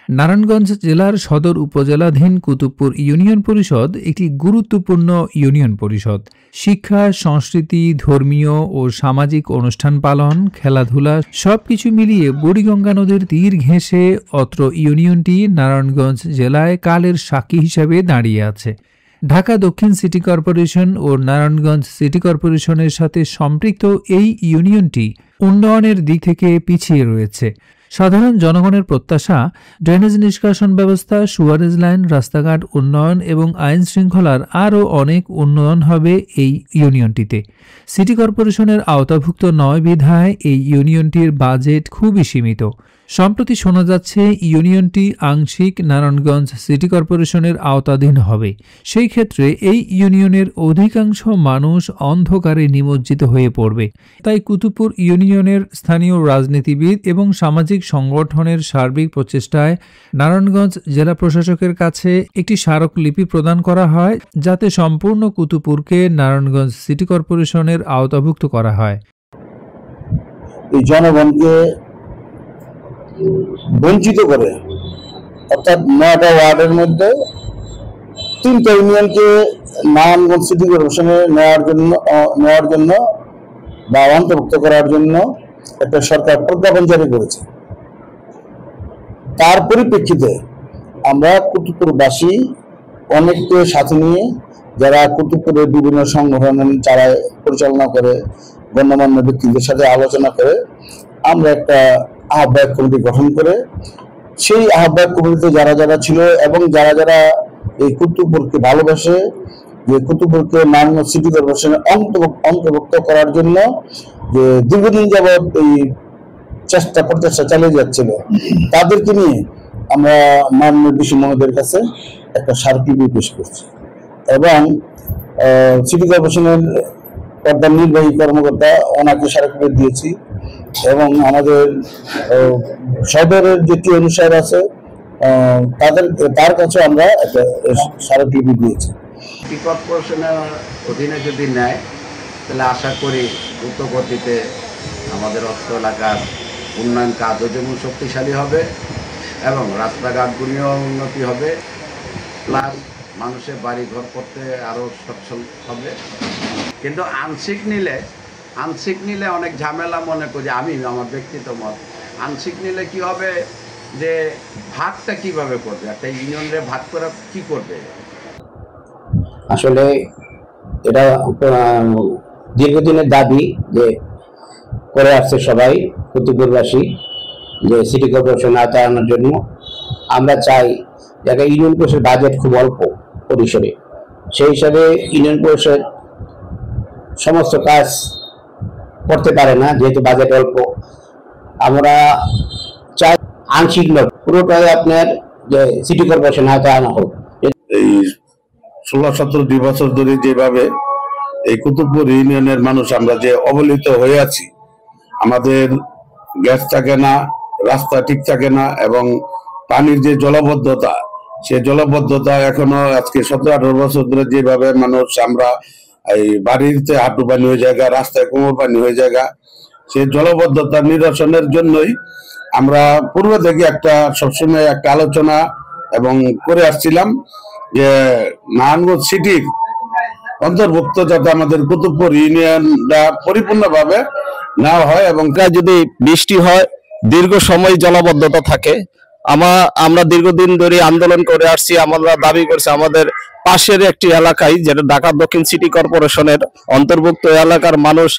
নারায়ণগঞ্জ জেলার সদর উপজেলাধীন কুতুবপুর ইউনিয়ন পরিষদ একটি গুরুত্বপূর্ণ ইউনিয়ন পরিষদ। শিক্ষা, সংস্কৃতি, ধর্মীয় ও সামাজিক অনুষ্ঠান পালন, খেলাধুলা সবকিছু মিলিয়ে বুড়িগঙ্গা নদীর তীর ঘেঁষে অত্র ইউনিয়নটি নারায়ণগঞ্জ জেলায় কালের সাক্ষী হিসাবে দাঁড়িয়ে আছে। ঢাকা দক্ষিণ সিটি কর্পোরেশন ও নারায়ণগঞ্জ সিটি কর্পোরেশনের সাথে সম্পৃক্ত এই ইউনিয়নটি উন্নয়নের দিক থেকে পিছিয়ে রয়েছে। সাধারণ জনগণের প্রত্যাশা ড্রেনেজ নিষ্কাশন ব্যবস্থা, সুয়ারেজ লাইন, রাস্তাঘাট উন্নয়ন এবং আইন শৃঙ্খলার আরও অনেক উন্নয়ন হবে এই ইউনিয়নটিতে। সিটি কর্পোরেশনের আওতাভুক্ত নয় বিধায় এই ইউনিয়নটির বাজেট খুবই সীমিত। সম্প্রতি শোনা যাচ্ছে ইউনিয়নটি আংশিক নারায়ণগঞ্জ সিটি কর্পোরেশনের আওতাধীন হবে। সেই ক্ষেত্রে এই ইউনিয়নের অধিকাংশ মানুষ অন্ধকারে নিমজ্জিত হয়ে পড়বে। তাই কুতুবপুর ইউনিয়নের স্থানীয় রাজনীতিবিদ এবং সামাজিক সংগঠনের সার্বিক প্রচেষ্টায় নারায়ণগঞ্জ জেলা প্রশাসকের কাছে একটি স্মারকলিপি প্রদান করা হয়, যাতে সম্পূর্ণ কুতুবপুরকে নারায়ণগঞ্জ সিটি কর্পোরেশনের আওতাভুক্ত করা হয়। এই জনগণকে বঞ্চিত করে, অর্থাৎ ৯টা ওয়ার্ডের মধ্যে 3টা ইউনিয়নকে নারায়ণগঞ্জ সিটি কর্পোরেশনে নেওয়ার জন্য বা অন্তর্ভুক্ত করার জন্য একটা সরকার প্রজ্ঞাপন জারি করেছে। তার পরিপ্রেক্ষিতে আমরা কুতুবপুরবাসী অনেককে সাথে নিয়ে, যারা কুতুবপুরের বিভিন্ন সংগঠন চালায়, পরিচালনা করে, গণ্যমান্য ব্যক্তিদের সাথে আলোচনা করে আমরা একটা আহ্বায়ক কমিটি গঠন করে, সেই আহ্বায়ক কমিটিতে যারা যারা ছিল এবং যারা যারা এই কুতুবপুরকে ভালোবাসে, যে কুতুবপুরকে নারায়ণগঞ্জ সিটি কর্পোরেশনে অন্তর্ভুক্ত করার জন্য যে দীর্ঘদিন যাবৎ এই প্রচেষ্টা চালিয়ে যাচ্ছিল, তাদেরকে নিয়ে আমরা মাননীয় ডিসি মহোদয়ের কাছে একটা স্মারকলিপি পেশ করছি এবং সিটি কর্পোরেশনের প্রধান নির্বাহী কর্মকর্তা ওনাকে স্মারকলিপি দিয়েছি এবং আমাদের সদরের যে টিউন সাহেব আছে তার কাছে আমরা একটা স্মারকলিপি দিয়েছি। সিটি কর্পোরেশনের অধীনে যদি নেয় তাহলে আশা করি দ্রুত গতিতে আমাদের অত্র এলাকার উন্নয়ন কাজও যেমন শক্তিশালী হবে এবং রাস্তাঘাটগুলিও উন্নতি হবে, প্লাস মানুষের বাড়ি ঘর করতে আরও সচ্ছল হবে। কিন্তু আংশিক নিলে অনেক ঝামেলা মনে করি আমি, আমার ব্যক্তিগত মত। আংশিক নিলে কি হবে যে ভাগটা কিভাবে করবে, একটা ইউনিয়নরে ভাগ করা কি করবে? আসলে এটা দীর্ঘদিনের দাবি যে করে আসছে সবাই কুতুবপুরবাসী, যে সিটি কর্পোরেশন আওতায় আনার জন্য। আমরা চাই যাকে ইউনিয়ন পরিষদ বাজেট খুব অল্প পরিসরে, সেই হিসাবে ইউনিয়ন পরিষদ সমস্ত কাজ করতে পারে না, যেহেতু বাজেট অল্প। আমরা চাই আংশিক নয়, পুরোটাই আপনার যে সিটি কর্পোরেশন আওতায় আনা হোক। এই 16-17 বছর ধরে যেভাবে এই কুতুবপুর ইউনিয়নের মানুষ আমরা যে অবহেলিত হয়ে আছি, আমাদের গ্যাস থাকে না, রাস্তা ঠিক থাকে না এবং পানির যে জলবদ্ধতা, সে জলবদ্ধতা এখনো আজকে 17-18 বছর ধরে যেভাবে মানুষ আমরা এই বাড়িতে হাঁটু পানি হয়ে যায়, রাস্তায় কোমর পানি হয়ে যায়, সেই জলবদ্ধতা নিরসনের জন্যই আমরা পূর্ব থেকে সবসময় একটা আলোচনা এবং করে আসছিলাম যে নারায়ণগঞ্জ সিটির অন্তর্ভুক্ত যাতে আমাদের কুতুবপুর ইউনিয়নটা পরিপূর্ণভাবে নেওয়া হয় এবং যদি বৃষ্টি হয়, দীর্ঘ সময় জলাবদ্ধতা থাকে। আমরা দীর্ঘদিন ধরে আন্দোলন করে আসছি, আমরা দাবি করছি আমাদের পাশের একটি এলাকায়, যেটা ঢাকা দক্ষিণ সিটি কর্পোরেশনের অন্তর্ভুক্ত এলাকার মানুষ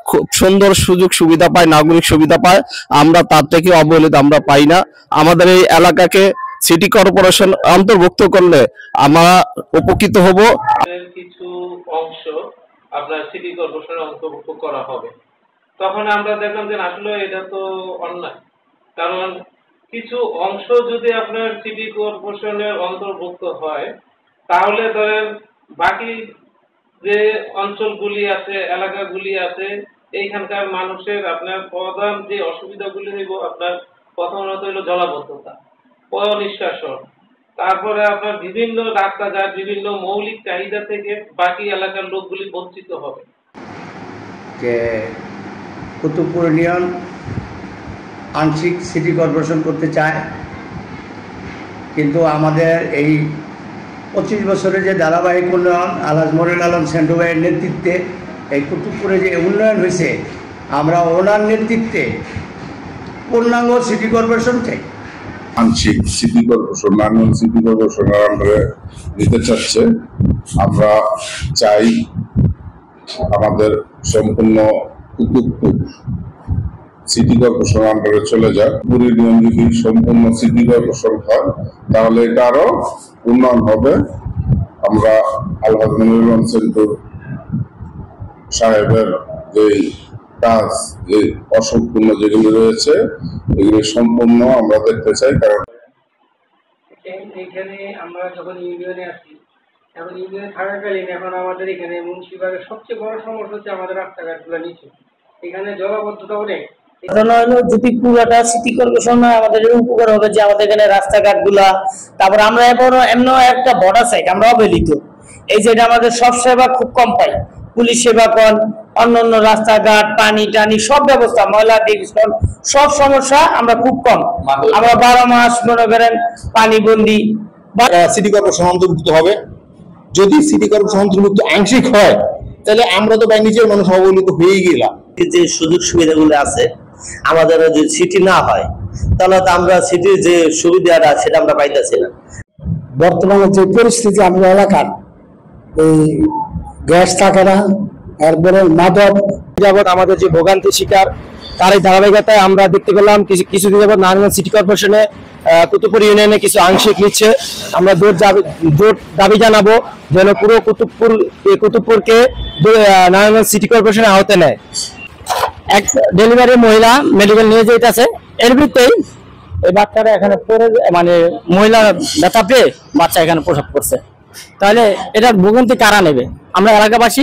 খুব সুন্দর সুযোগ সুবিধা পায়, নাগরিক সুবিধা পায়। আমরা তার থেকে অবহেলিত আমরা পাই না। আমাদের এই এলাকাকে সিটি কর্পোরেশন অন্তর্ভুক্ত করলে আমরা উপকৃত হব। কিছু অংশ আপনার সিটি কর্পোরেশনের অন্তর্ভুক্ত করা হবে, তখন আমরা দেখলাম যে আসলে এটা তো অন্যায়। কারণ কিছু অংশ যদি আপনার সিটি কর্পোরেশনের অন্তর্ভুক্ত হয়, তাহলে ধরেন বাকি যে অঞ্চলগুলি আছে, এলাকাগুলি আছে, এইখানকার মানুষের আপনার প্রধান যে অসুবিধাগুলি হইব, আপনার প্রথমত হইল জলাবদ্ধতা, নিষ্কাশন, তারপরে আপনার বিভিন্ন রাস্তাঘাট, বিভিন্ন মৌলিক চাহিদা থেকে বাকি এলাকার লোকগুলি বঞ্চিত হবে। যে কুতুবপুর ইউনিয়ন আংশিক সিটি কর্পোরেশন করতে চায় কিন্তু আমাদের এই 25 বছরে যে ধারাবাহিক উন্নয়ন আলহাজ মনিরুল আলম সেন্টু ভাইয়ের নেতৃত্বে এই কুতুবপুরে যে উন্নয়ন হয়েছে, আমরা ওনার নেতৃত্বে পূর্ণাঙ্গ সিটি কর্পোরেশন চাই। আংশিক সিটি কর্পোরেশন নারায়ণ সিটি কর্পোরেশনের আন্ডারে নিতে চাচ্ছে। আমরা চাই আমাদের সম্পূর্ণ কুতুবপুর সিটি কর্পোরেশন আন্ডারে চলে যাক। পুরী নিয়ম যদি সম্পূর্ণ সিটি কর্পোরেশন হয় তাহলে এটা আরো উন্নয়ন হবে। আমরা আলহাজ মনিরুল আলম সেন্টু সাহেবের যে কাজ, যে অসম্পূর্ণ যেগুলি রয়েছে এগুলি সম্পূর্ণ আমরা দেখতে চাই। কারণ এখানে আমরা যখন ইউনিয়নে আসি, এখন ইউনিয়নে থাকাকালীন এখন আমাদের এখানে মুন্সিপালের সবচেয়ে বড় সমস্যা হচ্ছে আমাদের রাস্তাঘাটগুলো নিচে, এখানে জলাবদ্ধতা অনেক। যদি পুরোটা সিটি কর্পোরেশন আমাদের উপকার হবে যে আমাদের এখানে রাস্তাঘাট গুলা, তারপর আমরা এমন একটা বর্ডার সাইড আমরা অবহেলিত, এই যেটা আমাদের সব সেবা খুব কম পাই, পুলিশ সেবা কোন, অন্যান্য রাস্তাঘাট, পানি টানি সব ব্যবস্থা, ময়লা ডিভিশন সব সমস্যা আমরা খুব কম। আমরা 12 মাস মনে করেন পানি বন্দি। সিটি কর্পোরেশন অন্তর্ভুক্ত হবে। যদি সিটি কর্পোরেশন অন্তর্ভুক্ত আংশিক হয় তাহলে আমরা তো নিজের মানুষ অবহেলিত হয়েই গেলাম। যে সুযোগ সুবিধাগুলো আছে আমাদের যদি সিটি না হয় তাহলে তো আমরা সিটির যে সুবিধাটা সেটা আমরা পাইতেছি না। বর্তমানে যে পরিস্থিতি আমাদের এলাকার, এই গ্যাস থাকে না, এরপরে মাদক যাবৎ আমাদের যে ভোগান্তি শিকার, তার এই ধারাবাহিকতায় আমরা দেখতে পেলাম কিছুদিন যাবৎ নারায়ণগঞ্জ সিটি কর্পোরেশনে কুতুবপুর ইউনিয়নে কিছু আংশিক নিচ্ছে। আমরা জোর দাবি জানাবো যেন পুরো কুতুবপুরকে নারায়ণগঞ্জ সিটি কর্পোরেশনের আওতায় নেয়। এক ডেলিভারি মহিলা মেডিকেল নিয়ে যেতেছে, এর ভিত্তেই এই বাচ্চারা এখানে পড়ে, মানে মহিলা ব্যথা পেয়ে বাচ্চা এখানে প্রসব করছে। তাহলে এটা ভোগান্তি কারা নেবে? আমরা এলাকাবাসী